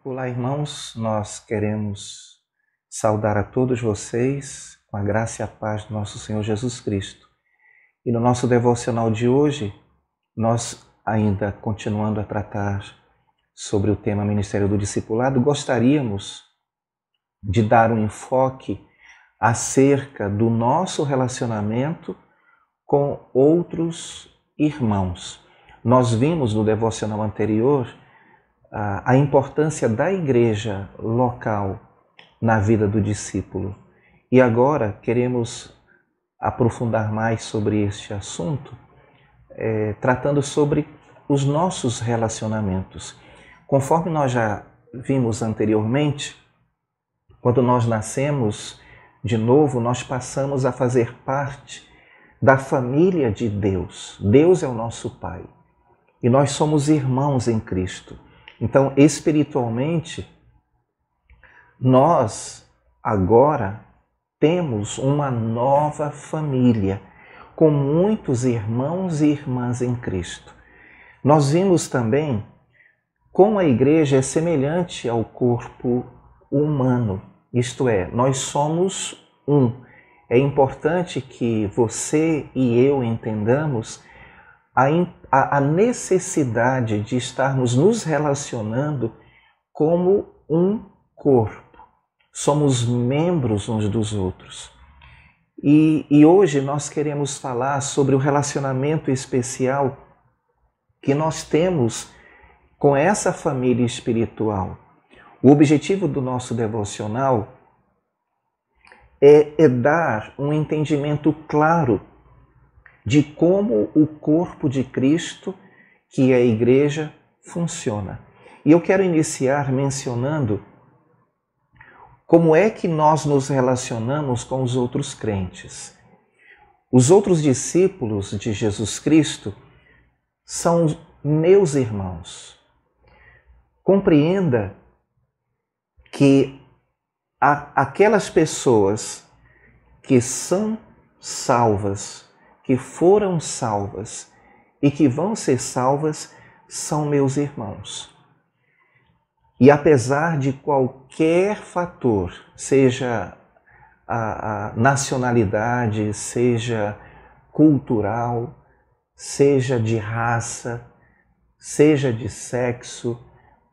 Olá, irmãos, nós queremos saudar a todos vocês com a graça e a paz do nosso Senhor Jesus Cristo. E no nosso devocional de hoje, nós ainda continuando a tratar sobre o tema Ministério do Discipulado, gostaríamos de dar um enfoque acerca do nosso relacionamento com outros irmãos. Nós vimos no devocional anterior a importância da igreja local na vida do discípulo. E agora queremos aprofundar mais sobre este assunto, tratando sobre os nossos relacionamentos. Conforme nós já vimos anteriormente, quando nós nascemos de novo, nós passamos a fazer parte da família de Deus. Deus é o nosso Pai e nós somos irmãos em Cristo. Então, espiritualmente, nós agora temos uma nova família, com muitos irmãos e irmãs em Cristo. Nós vimos também como a igreja é semelhante ao corpo humano, isto é, nós somos um. É importante que você e eu entendamos a necessidade de estarmos nos relacionando como um corpo. Somos membros uns dos outros. E hoje nós queremos falar sobre o relacionamento especial que nós temos com essa família espiritual. O objetivo do nosso devocional é dar um entendimento claro de como o corpo de Cristo, que é a igreja, funciona. E eu quero iniciar mencionando como é que nós nos relacionamos com os outros crentes. Os outros discípulos de Jesus Cristo são meus irmãos. Compreenda que aquelas pessoas que são salvas, que foram salvas e que vão ser salvas, são meus irmãos. E apesar de qualquer fator, seja a nacionalidade, seja cultural, seja de raça, seja de sexo,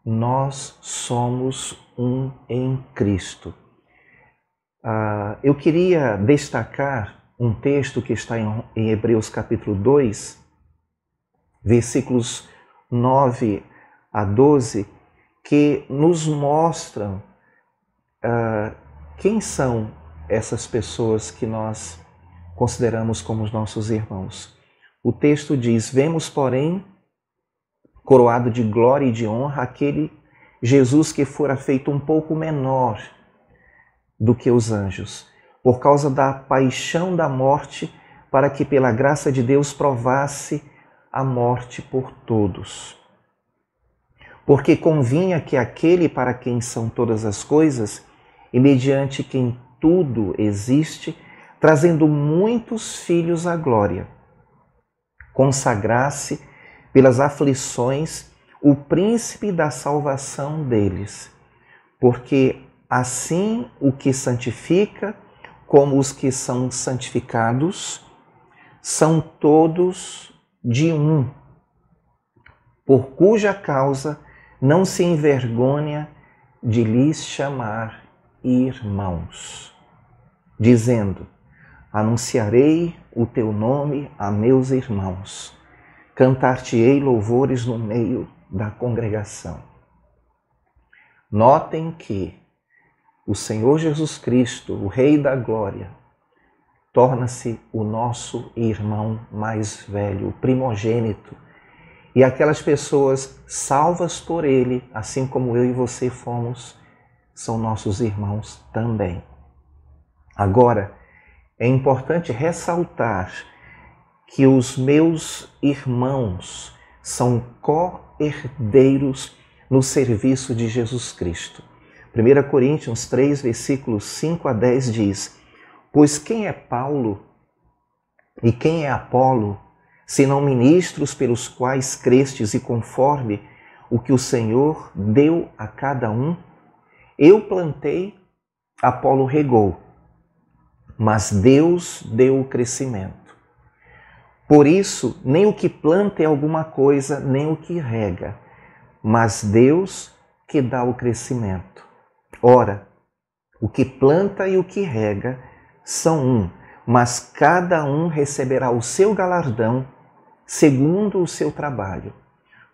nós somos um em Cristo. Eu queria destacar um texto que está em Hebreus capítulo 2, versículos 9 a 12, que nos mostram quem são essas pessoas que nós consideramos como os nossos irmãos. O texto diz: vemos, porém, coroado de glória e de honra, aquele Jesus que fora feito um pouco menor do que os anjos, por causa da paixão da morte, para que pela graça de Deus provasse a morte por todos. Porque convinha que aquele para quem são todas as coisas, e mediante quem tudo existe, trazendo muitos filhos à glória, consagrasse pelas aflições o príncipe da salvação deles. Porque assim o que santifica, como os que são santificados, são todos de um, por cuja causa não se envergonha de lhes chamar irmãos, dizendo: anunciarei o teu nome a meus irmãos, cantar-te-ei louvores no meio da congregação. Notem que o Senhor Jesus Cristo, o Rei da Glória, torna-se o nosso irmão mais velho, o primogênito. E aquelas pessoas salvas por Ele, assim como eu e você fomos, são nossos irmãos também. Agora, é importante ressaltar que os meus irmãos são co-herdeiros no serviço de Jesus Cristo. 1 Coríntios 3, versículos 5 a 10 diz: pois quem é Paulo e quem é Apolo, senão ministros pelos quais crestes e conforme o que o Senhor deu a cada um. Eu plantei, Apolo regou, mas Deus deu o crescimento. Por isso, nem o que planta é alguma coisa, nem o que rega, mas Deus que dá o crescimento. Ora, o que planta e o que rega são um, mas cada um receberá o seu galardão segundo o seu trabalho,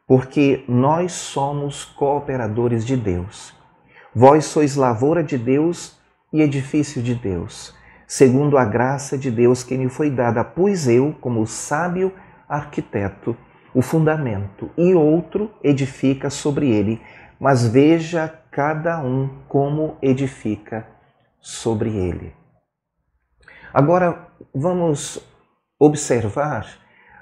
porque nós somos cooperadores de Deus. Vós sois lavoura de Deus e edifício de Deus, segundo a graça de Deus que me foi dada. Pus eu, como sábio arquiteto, o fundamento, e outro edifica sobre ele, mas veja cada um como edifica sobre ele. Agora vamos observar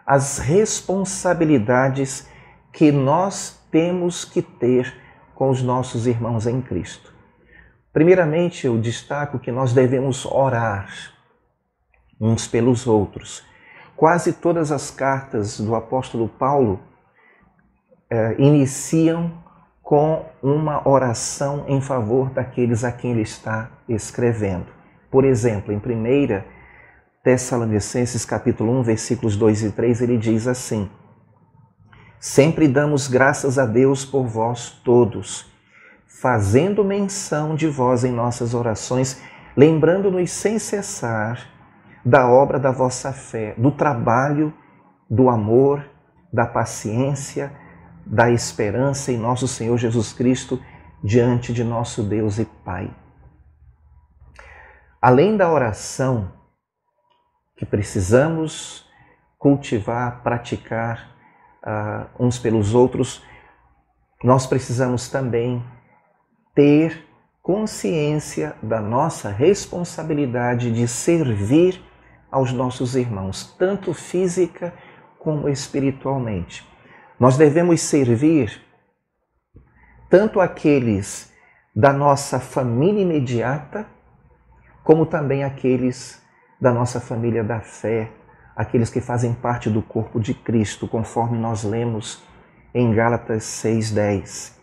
as responsabilidades que nós temos que ter com os nossos irmãos em Cristo. Primeiramente, eu destaco que nós devemos orar uns pelos outros. Quase todas as cartas do apóstolo Paulo iniciam com uma oração em favor daqueles a quem ele está escrevendo. Por exemplo, em 1 Tessalonicenses capítulo 1, versículos 2 e 3, ele diz assim: sempre damos graças a Deus por vós todos, fazendo menção de vós em nossas orações, lembrando-nos sem cessar da obra da vossa fé, do trabalho, do amor, da paciência, da esperança em nosso Senhor Jesus Cristo diante de nosso Deus e Pai. Além da oração que precisamos cultivar, praticar uns pelos outros, nós precisamos também ter consciência da nossa responsabilidade de servir aos nossos irmãos, tanto física como espiritualmente. Nós devemos servir tanto aqueles da nossa família imediata, como também aqueles da nossa família da fé, aqueles que fazem parte do corpo de Cristo, conforme nós lemos em Gálatas 6:10.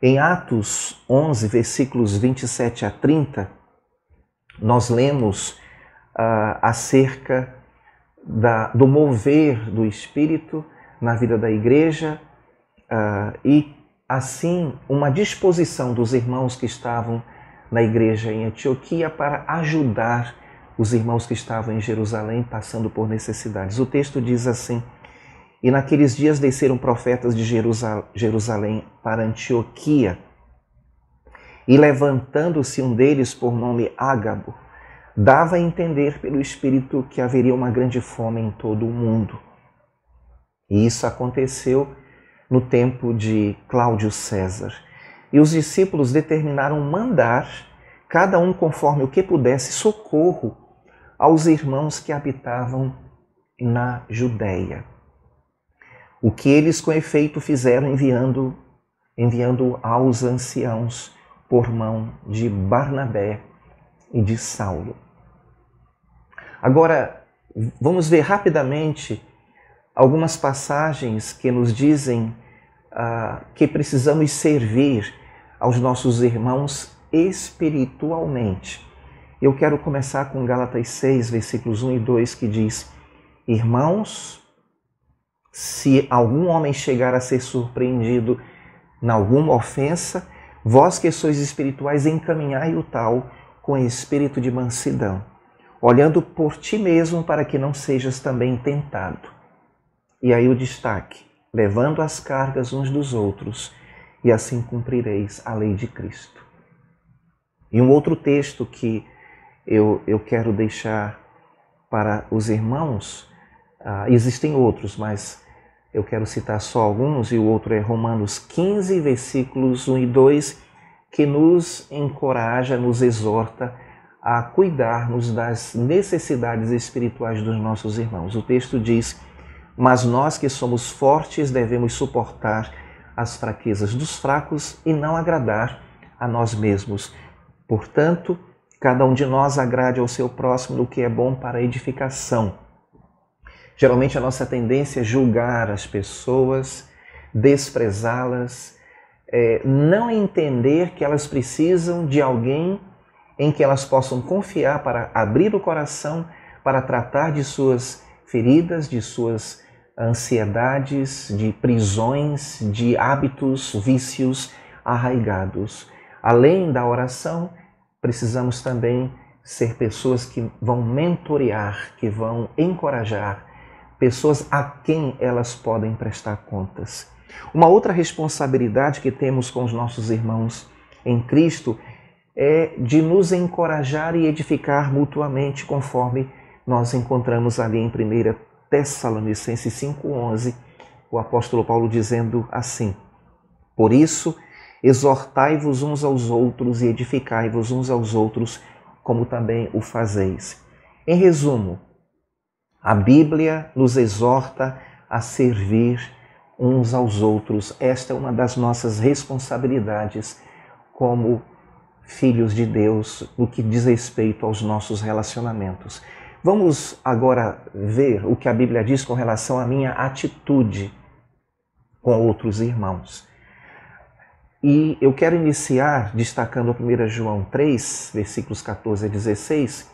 Em Atos 11, versículos 27 a 30, nós lemos acerca do mover do Espírito na vida da igreja e, assim, uma disposição dos irmãos que estavam na igreja em Antioquia para ajudar os irmãos que estavam em Jerusalém passando por necessidades. O texto diz assim: e naqueles dias desceram profetas de Jerusalém para Antioquia, e levantando-se um deles por nome Ágabo, dava a entender pelo Espírito que haveria uma grande fome em todo o mundo. E isso aconteceu no tempo de Cláudio César. E os discípulos determinaram mandar, cada um conforme o que pudesse, socorro aos irmãos que habitavam na Judéia. O que eles com efeito fizeram enviando aos anciãos por mão de Barnabé e de Saulo. Agora, vamos ver rapidamente algumas passagens que nos dizem que precisamos servir aos nossos irmãos espiritualmente. Eu quero começar com Gálatas 6, versículos 1 e 2, que diz: irmãos, se algum homem chegar a ser surpreendido em alguma ofensa, vós que sois espirituais, encaminhai o tal com espírito de mansidão, olhando por ti mesmo para que não sejas também tentado. E aí o destaque: levando as cargas uns dos outros, e assim cumprireis a lei de Cristo. E um outro texto que eu quero deixar para os irmãos, existem outros, mas eu quero citar só alguns, e o outro é Romanos 15, versículos 1 e 2, que nos encoraja, nos exorta a cuidarmos das necessidades espirituais dos nossos irmãos. O texto diz: mas nós que somos fortes devemos suportar as fraquezas dos fracos e não agradar a nós mesmos. Portanto, cada um de nós agrade ao seu próximo no que é bom para a edificação. Geralmente a nossa tendência é julgar as pessoas, desprezá-las, não entender que elas precisam de alguém em que elas possam confiar para abrir o coração, para tratar de suas feridas, de suas ansiedades, de prisões, de hábitos, vícios arraigados. Além da oração, precisamos também ser pessoas que vão mentorear, que vão encorajar, pessoas a quem elas podem prestar contas. Uma outra responsabilidade que temos com os nossos irmãos em Cristo é de nos encorajar e edificar mutuamente, conforme nós encontramos ali em 1 Tessalonicenses 5,11, o apóstolo Paulo dizendo assim: por isso, exortai-vos uns aos outros e edificai-vos uns aos outros, como também o fazeis. Em resumo, a Bíblia nos exorta a servir uns aos outros. Esta é uma das nossas responsabilidades como filhos de Deus no que diz respeito aos nossos relacionamentos. Vamos agora ver o que a Bíblia diz com relação à minha atitude com outros irmãos. E eu quero iniciar destacando a 1 João 3, versículos 14 a 16,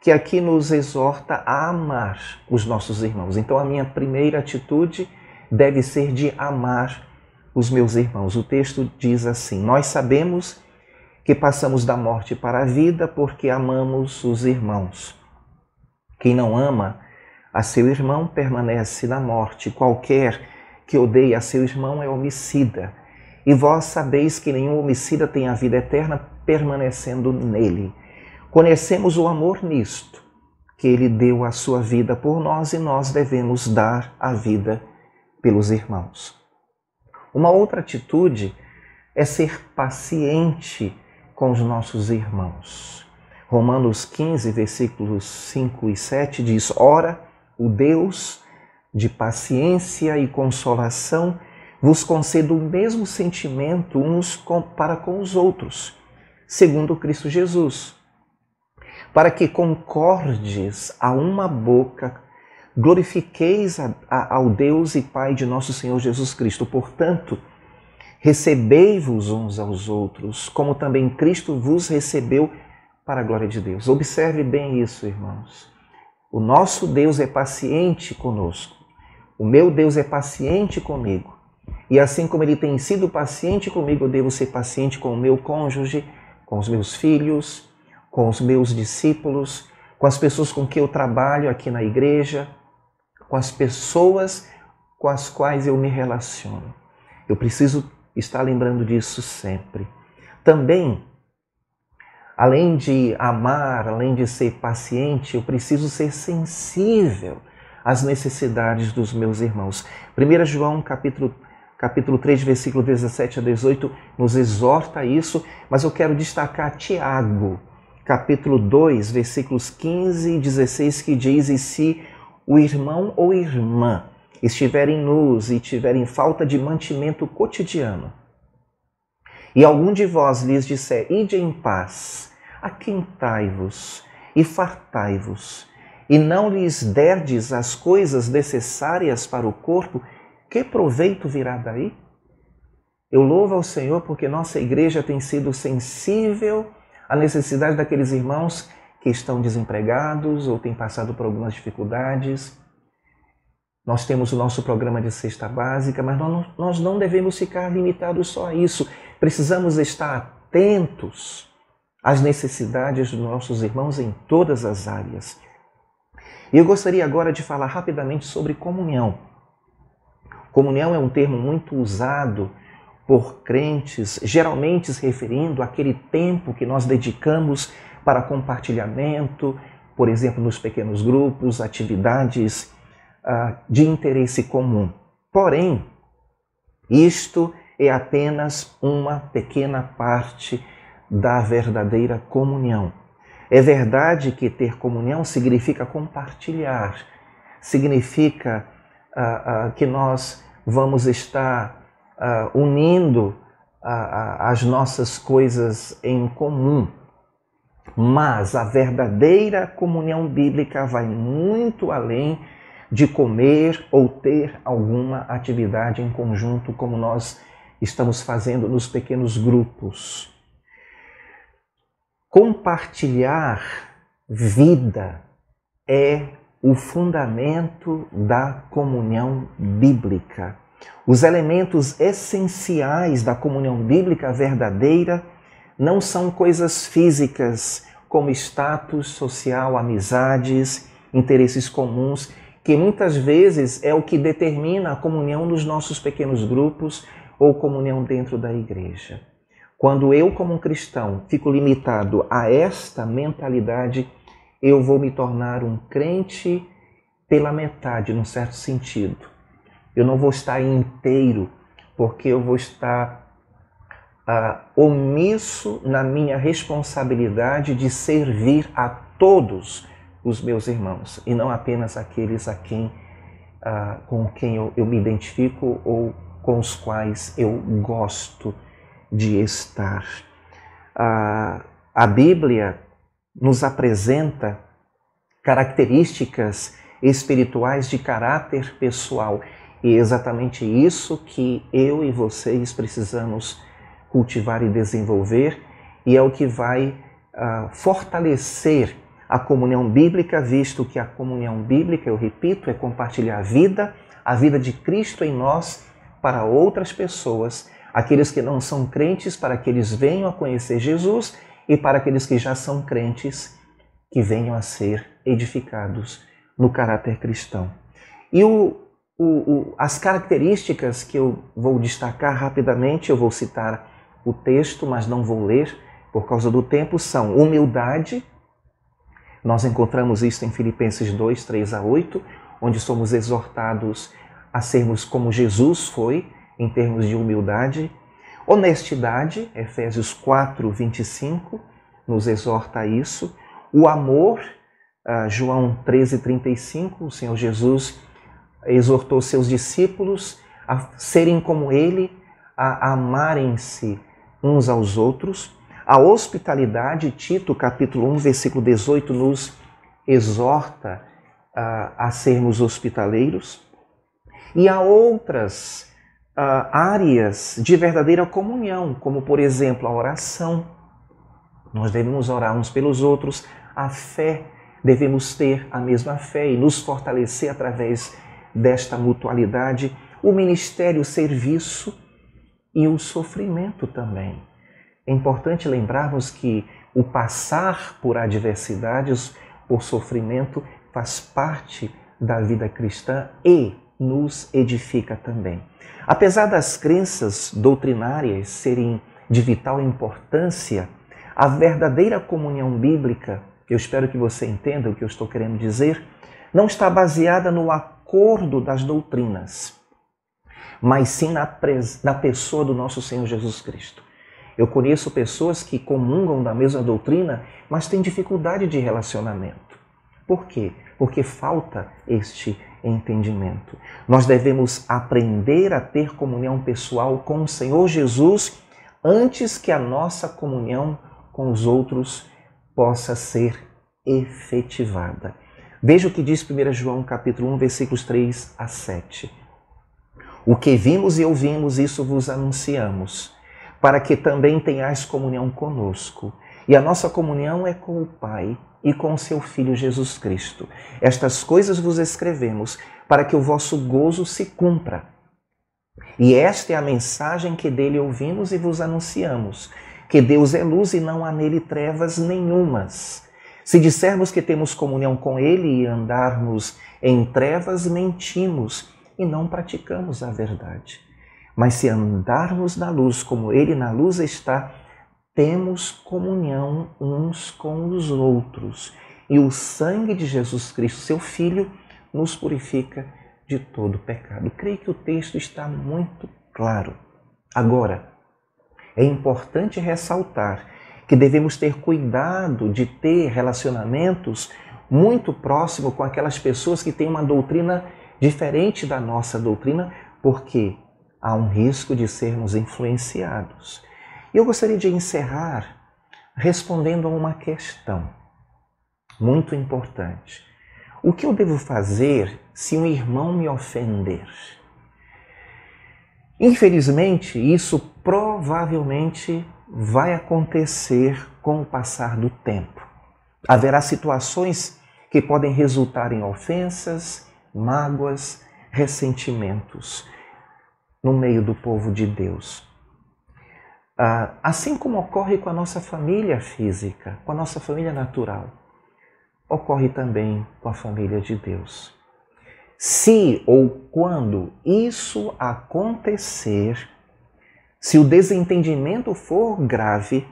que aqui nos exorta a amar os nossos irmãos. Então a minha primeira atitude deve ser de amar os meus irmãos. O texto diz assim: nós sabemos que passamos da morte para a vida porque amamos os irmãos. Quem não ama a seu irmão permanece na morte. Qualquer que odeia a seu irmão é homicida. E vós sabeis que nenhum homicida tem a vida eterna permanecendo nele. Conhecemos o amor nisto, que ele deu a sua vida por nós e nós devemos dar a vida pelos irmãos. Uma outra atitude é ser paciente com os nossos irmãos. Romanos 15, versículos 5 e 7 diz: ora, o Deus de paciência e consolação vos conceda o mesmo sentimento uns para com os outros, segundo Cristo Jesus, para que concordes a uma boca, glorifiqueis ao Deus e Pai de nosso Senhor Jesus Cristo. Portanto, recebei-vos uns aos outros, como também Cristo vos recebeu para a glória de Deus. Observe bem isso, irmãos. O nosso Deus é paciente conosco. O meu Deus é paciente comigo. E assim como Ele tem sido paciente comigo, eu devo ser paciente com o meu cônjuge, com os meus filhos, com os meus discípulos, com as pessoas com quem eu trabalho aqui na igreja, com as pessoas com as quais eu me relaciono. Eu preciso estar lembrando disso sempre. Também, além de amar, além de ser paciente, eu preciso ser sensível às necessidades dos meus irmãos. 1 João capítulo 3, versículo 17 a 18, nos exorta isso, mas eu quero destacar Tiago, capítulo 2, versículos 15 e 16, que diz: e se o irmão ou irmã estiverem nus e tiverem falta de mantimento cotidiano, e algum de vós lhes disser: ide em paz, aquentai-vos e fartai-vos, e não lhes derdes as coisas necessárias para o corpo, que proveito virá daí? Eu louvo ao Senhor porque nossa igreja tem sido sensível à necessidade daqueles irmãos que estão desempregados ou têm passado por algumas dificuldades. Nós temos o nosso programa de cesta básica, mas nós não devemos ficar limitados só a isso. Precisamos estar atentos às necessidades dos nossos irmãos em todas as áreas. E eu gostaria agora de falar rapidamente sobre comunhão. Comunhão é um termo muito usado por crentes, geralmente se referindo àquele tempo que nós dedicamos para compartilhamento, por exemplo, nos pequenos grupos, atividades de interesse comum. Porém, isto é apenas uma pequena parte da verdadeira comunhão. É verdade que ter comunhão significa compartilhar, significa que nós vamos estar unindo as nossas coisas em comum. Mas a verdadeira comunhão bíblica vai muito além de comer ou ter alguma atividade em conjunto, como nós estamos fazendo nos pequenos grupos. Compartilhar vida é o fundamento da comunhão bíblica. Os elementos essenciais da comunhão bíblica verdadeira não são coisas físicas, como status social, amizades, interesses comuns, que muitas vezes é o que determina a comunhão nos nossos pequenos grupos ou comunhão dentro da igreja. Quando eu, como um cristão, fico limitado a esta mentalidade, eu vou me tornar um crente pela metade, num certo sentido. Eu não vou estar inteiro, porque eu vou estar omisso na minha responsabilidade de servir a todos os meus irmãos, e não apenas aqueles com quem eu me identifico ou com os quais eu gosto de estar. A Bíblia nos apresenta características espirituais de caráter pessoal, e é exatamente isso que eu e vocês precisamos cultivar e desenvolver, e é o que vai fortalecer a comunhão bíblica, visto que a comunhão bíblica, eu repito, é compartilhar a vida de Cristo em nós para outras pessoas, aqueles que não são crentes, para que eles venham a conhecer Jesus, e para aqueles que já são crentes, que venham a ser edificados no caráter cristão. E as características que eu vou destacar rapidamente, eu vou citar o texto, mas não vou ler por causa do tempo, são humildade. Nós encontramos isso em Filipenses 2, 3 a 8, onde somos exortados a sermos como Jesus foi, em termos de humildade. Honestidade, Efésios 4, 25, nos exorta a isso. O amor, João 13, 35, o Senhor Jesus exortou seus discípulos a serem como Ele, a amarem-se uns aos outros. A hospitalidade, Tito, capítulo 1, versículo 18, nos exorta a sermos hospitaleiros. E há outras áreas de verdadeira comunhão, como, por exemplo, a oração. Nós devemos orar uns pelos outros. A fé, devemos ter a mesma fé e nos fortalecer através desta mutualidade. O ministério, o serviço e o sofrimento também. É importante lembrarmos que o passar por adversidades, por sofrimento, faz parte da vida cristã e nos edifica também. Apesar das crenças doutrinárias serem de vital importância, a verdadeira comunhão bíblica, eu espero que você entenda o que eu estou querendo dizer, não está baseada no acordo das doutrinas, mas sim na pessoa do nosso Senhor Jesus Cristo. Eu conheço pessoas que comungam da mesma doutrina, mas têm dificuldade de relacionamento. Por quê? Porque falta este entendimento. Nós devemos aprender a ter comunhão pessoal com o Senhor Jesus antes que a nossa comunhão com os outros possa ser efetivada. Veja o que diz 1 João capítulo 1, versículos 3 a 7. O que vimos e ouvimos, isso vos anunciamos, para que também tenhais comunhão conosco. E a nossa comunhão é com o Pai e com o seu Filho Jesus Cristo. Estas coisas vos escrevemos para que o vosso gozo se cumpra. E esta é a mensagem que dele ouvimos e vos anunciamos, que Deus é luz e não há nele trevas nenhumas. Se dissermos que temos comunhão com ele e andarmos em trevas, mentimos e não praticamos a verdade. Mas se andarmos na luz como ele na luz está, temos comunhão uns com os outros. E o sangue de Jesus Cristo, seu Filho, nos purifica de todo pecado. Creio que o texto está muito claro. Agora, é importante ressaltar que devemos ter cuidado de ter relacionamentos muito próximos com aquelas pessoas que têm uma doutrina diferente da nossa doutrina, porque há um risco de sermos influenciados. E eu gostaria de encerrar respondendo a uma questão muito importante. O que eu devo fazer se um irmão me ofender? Infelizmente, isso provavelmente vai acontecer com o passar do tempo. Haverá situações que podem resultar em ofensas, mágoas, ressentimentos no meio do povo de Deus. Assim como ocorre com a nossa família física, com a nossa família natural, ocorre também com a família de Deus. Se ou quando isso acontecer, se o desentendimento for grave,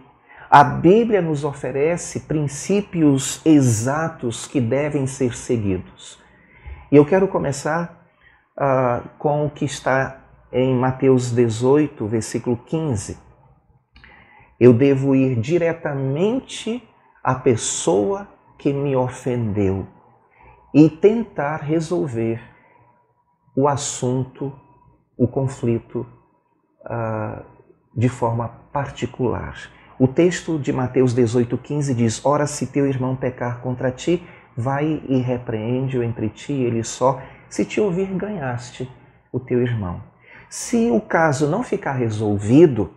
a Bíblia nos oferece princípios exatos que devem ser seguidos. E eu quero começar com o que está em Mateus 18, versículo 15. Eu devo ir diretamente à pessoa que me ofendeu e tentar resolver o assunto, o conflito, de forma particular. O texto de Mateus 18,15 diz: ora, se teu irmão pecar contra ti, vai e repreende-o entre ti e ele só. Se te ouvir, ganhaste o teu irmão. Se o caso não ficar resolvido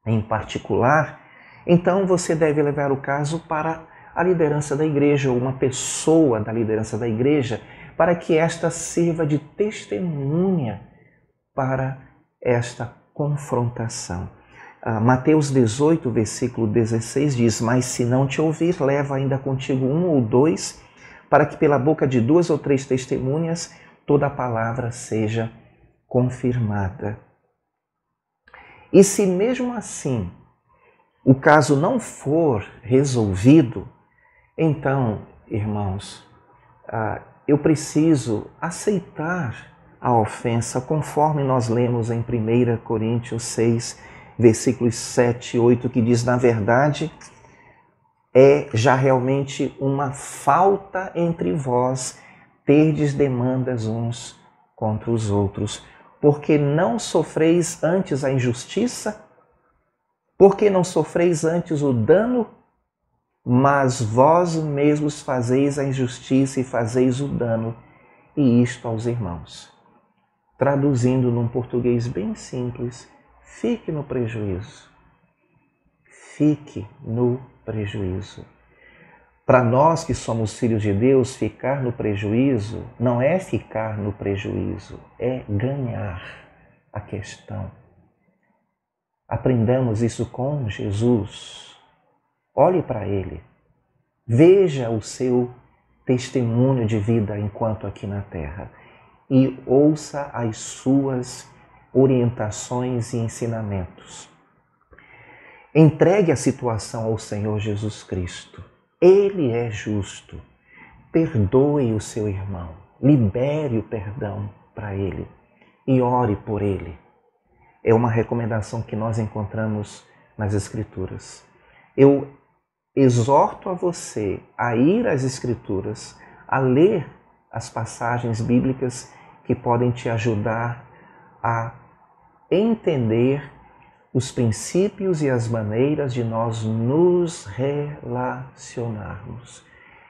em particular, então você deve levar o caso para a liderança da igreja, ou uma pessoa da liderança da igreja, para que esta sirva de testemunha para esta confrontação. Mateus 18, versículo 16 diz: mas se não te ouvir, leva ainda contigo um ou dois, para que pela boca de 2 ou 3 testemunhas toda a palavra seja confirmada. E se mesmo assim o caso não for resolvido, então, irmãos, eu preciso aceitar a ofensa, conforme nós lemos em 1 Coríntios 6, versículos 7 e 8, que diz: na verdade, é já realmente uma falta entre vós terdes demandas uns contra os outros, porque não sofreis antes a injustiça, porque não sofreis antes o dano, mas vós mesmos fazeis a injustiça e fazeis o dano, e isto aos irmãos. Traduzindo num português bem simples, fique no prejuízo. Fique no prejuízo. Para nós que somos filhos de Deus, ficar no prejuízo não é ficar no prejuízo, é ganhar a questão. Aprendamos isso com Jesus. Olhe para Ele. Veja o seu testemunho de vida enquanto aqui na terra e ouça as suas orientações e ensinamentos. Entregue a situação ao Senhor Jesus Cristo. Ele é justo. Perdoe o seu irmão. Libere o perdão para ele e ore por ele. É uma recomendação que nós encontramos nas Escrituras. Eu exorto a você a ir às Escrituras, a ler as passagens bíblicas que podem te ajudar a entender os princípios e as maneiras de nós nos relacionarmos.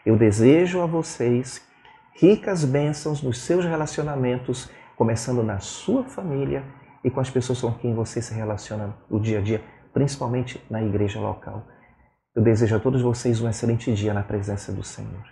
Eu desejo a vocês ricas bênçãos nos seus relacionamentos, começando na sua família e com as pessoas com quem você se relaciona no dia a dia, principalmente na igreja local. Eu desejo a todos vocês um excelente dia na presença do Senhor.